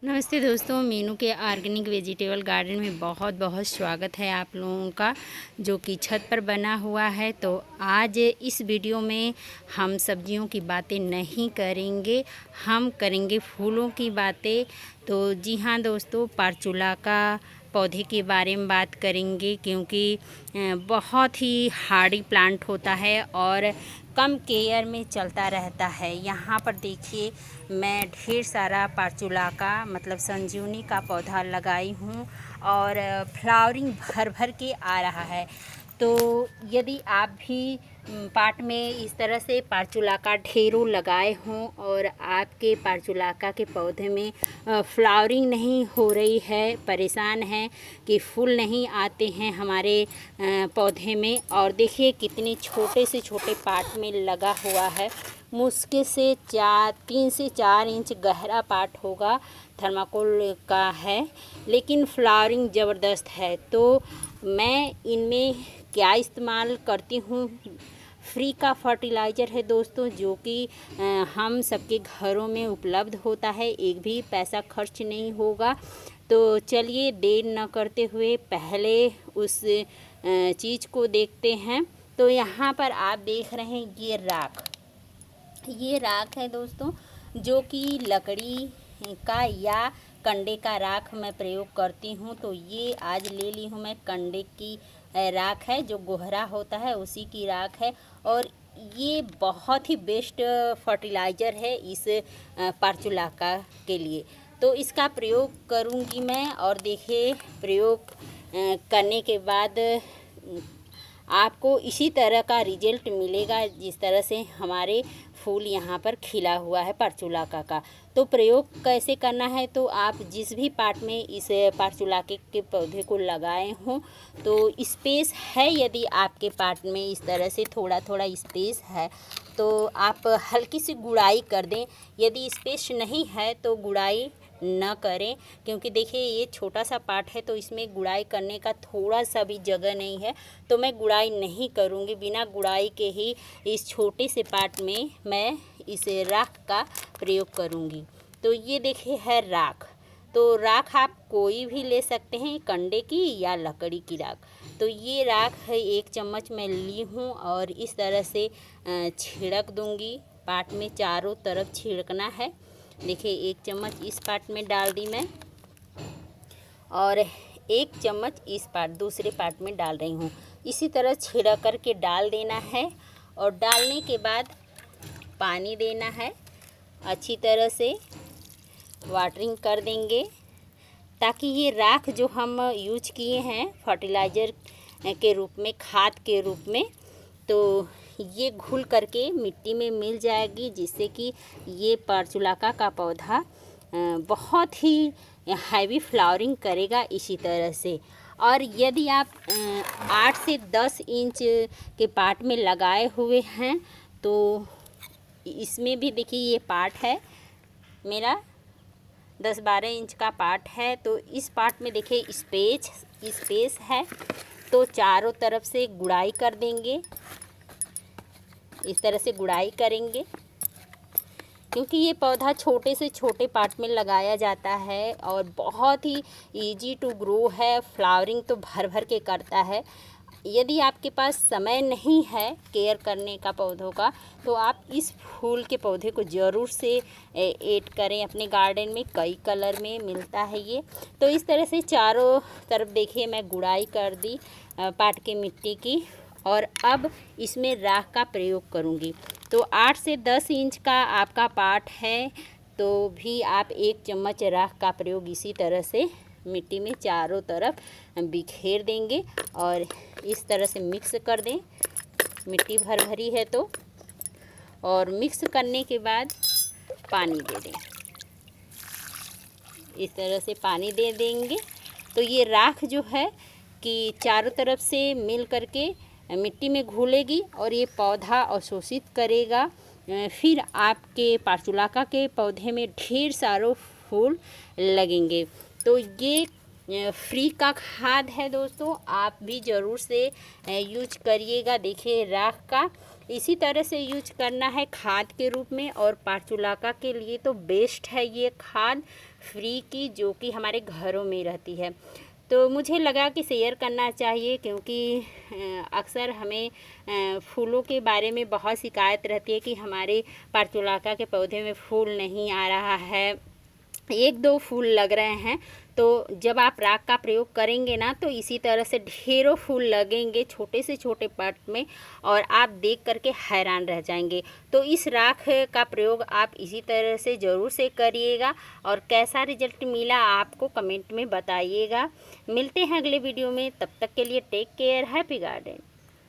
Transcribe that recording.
नमस्ते दोस्तों, मीनू के ऑर्गेनिक वेजिटेबल गार्डन में बहुत बहुत स्वागत है आप लोगों का, जो कि छत पर बना हुआ है। तो आज इस वीडियो में हम सब्जियों की बातें नहीं करेंगे, हम करेंगे फूलों की बातें। तो जी हाँ दोस्तों, पार्चुला का पौधे के बारे में बात करेंगे, क्योंकि बहुत ही हार्डी प्लांट होता है और कम केयर में चलता रहता है। यहाँ पर देखिए, मैं ढेर सारा पार्चुला का मतलब संजीवनी का पौधा लगाई हूँ और फ्लावरिंग भर भर के आ रहा है। तो यदि आप भी पार्ट में इस तरह से पार्चुलाका ढेरों लगाए हों और आपके पार्चुलाका के पौधे में फ्लावरिंग नहीं हो रही है, परेशान हैं कि फूल नहीं आते हैं हमारे पौधे में, और देखिए कितने छोटे से छोटे पार्ट में लगा हुआ है। मुश्किल से 3 से 4 इंच गहरा पार्ट होगा, थर्माकोल का है, लेकिन फ्लावरिंग ज़बरदस्त है। तो मैं इनमें क्या इस्तेमाल करती हूँ, फ्री का फर्टिलाइज़र है दोस्तों, जो कि हम सबके घरों में उपलब्ध होता है, एक भी पैसा खर्च नहीं होगा। तो चलिए देर न करते हुए पहले उस चीज़ को देखते हैं। तो यहाँ पर आप देख रहे हैं ये राख है दोस्तों, जो कि लकड़ी का या कंडे का राख मैं प्रयोग करती हूँ। तो ये आज ले ली हूँ मैं, कंडे की राख है, जो गोहरा होता है उसी की राख है, और ये बहुत ही बेस्ट फर्टिलाइज़र है इस पार्चुलाका के लिए। तो इसका प्रयोग करूँगी मैं, और देखिए प्रयोग करने के बाद आपको इसी तरह का रिजल्ट मिलेगा जिस तरह से हमारे फूल यहाँ पर खिला हुआ है पार्चुलाका का। तो प्रयोग कैसे करना है, तो आप जिस भी पार्ट में इस पार्चुलाके के पौधे को लगाए हों, तो स्पेस है, यदि आपके पार्ट में इस तरह से थोड़ा थोड़ा स्पेस है तो आप हल्की सी गुड़ाई कर दें। यदि स्पेस नहीं है तो गुड़ाई न करें, क्योंकि देखिए ये छोटा सा पार्ट है तो इसमें गुड़ाई करने का थोड़ा सा भी जगह नहीं है। तो मैं गुड़ाई नहीं करूँगी, बिना गुड़ाई के ही इस छोटे से पार्ट में मैं इस राख का प्रयोग करूँगी। तो ये देखिए है राख। तो राख आप कोई भी ले सकते हैं, कंडे की या लकड़ी की राख। तो ये राख है, 1 चम्मच मैं ली हूँ और इस तरह से छिड़क दूँगी। पार्ट में चारों तरफ छिड़कना है। देखिए 1 चम्मच इस पार्ट में डाल दी मैं, और 1 चम्मच इस पार्ट दूसरे पार्ट में डाल रही हूँ। इसी तरह छिड़क कर के डाल देना है, और डालने के बाद पानी देना है, अच्छी तरह से वाटरिंग कर देंगे, ताकि ये राख जो हम यूज किए हैं फर्टिलाइज़र के रूप में, खाद के रूप में, तो ये घुल करके मिट्टी में मिल जाएगी, जिससे कि ये पार्चुलाका का पौधा बहुत ही हैवी फ्लावरिंग करेगा इसी तरह से। और यदि आप 8 से 10 इंच के पार्ट में लगाए हुए हैं, तो इसमें भी देखिए ये पार्ट है मेरा 10-12 इंच का पार्ट है। तो इस पार्ट में देखिए स्पेस है, तो चारों तरफ से गुड़ाई कर देंगे, इस तरह से गुड़ाई करेंगे, क्योंकि ये पौधा छोटे से छोटे पार्ट में लगाया जाता है और बहुत ही इजी टू ग्रो है, फ्लावरिंग तो भर भर के करता है। यदि आपके पास समय नहीं है केयर करने का पौधों का, तो आप इस फूल के पौधे को ज़रूर से ऐड करें अपने गार्डन में। कई कलर में मिलता है ये। तो इस तरह से चारों तरफ देखिए मैं गुड़ाई कर दी पाट के मिट्टी की, और अब इसमें राख का प्रयोग करूँगी। तो 8 से 10 इंच का आपका पार्ट है, तो भी आप 1 चम्मच राख का प्रयोग इसी तरह से मिट्टी में चारों तरफ बिखेर देंगे, और इस तरह से मिक्स कर दें। मिट्टी भर भरी है तो, और मिक्स करने के बाद पानी दे दें, इस तरह से पानी दे देंगे। तो ये राख जो है कि चारों तरफ से मिल करके मिट्टी में घुलेगी और ये पौधा अवशोषित करेगा। फिर आपके पार्चुलाका के पौधे में ढेर सारे फूल लगेंगे। तो ये फ्री का खाद है दोस्तों, आप भी ज़रूर से यूज करिएगा। देखिए राख का इसी तरह से यूज करना है खाद के रूप में, और पार्चुलाका के लिए तो बेस्ट है ये खाद। फ्री की, जो कि हमारे घरों में रहती है। तो मुझे लगा कि शेयर करना चाहिए, क्योंकि अक्सर हमें फूलों के बारे में बहुत शिकायत रहती है कि हमारे पर्तुलाका के पौधे में फूल नहीं आ रहा है, 1-2 फूल लग रहे हैं। तो जब आप राख का प्रयोग करेंगे ना, तो इसी तरह से ढेरों फूल लगेंगे छोटे से छोटे पट में, और आप देख करके हैरान रह जाएंगे। तो इस राख का प्रयोग आप इसी तरह से ज़रूर से करिएगा, और कैसा रिजल्ट मिला आपको कमेंट में बताइएगा। मिलते हैं अगले वीडियो में, तब तक के लिए टेक केयर, हैप्पी गार्डन।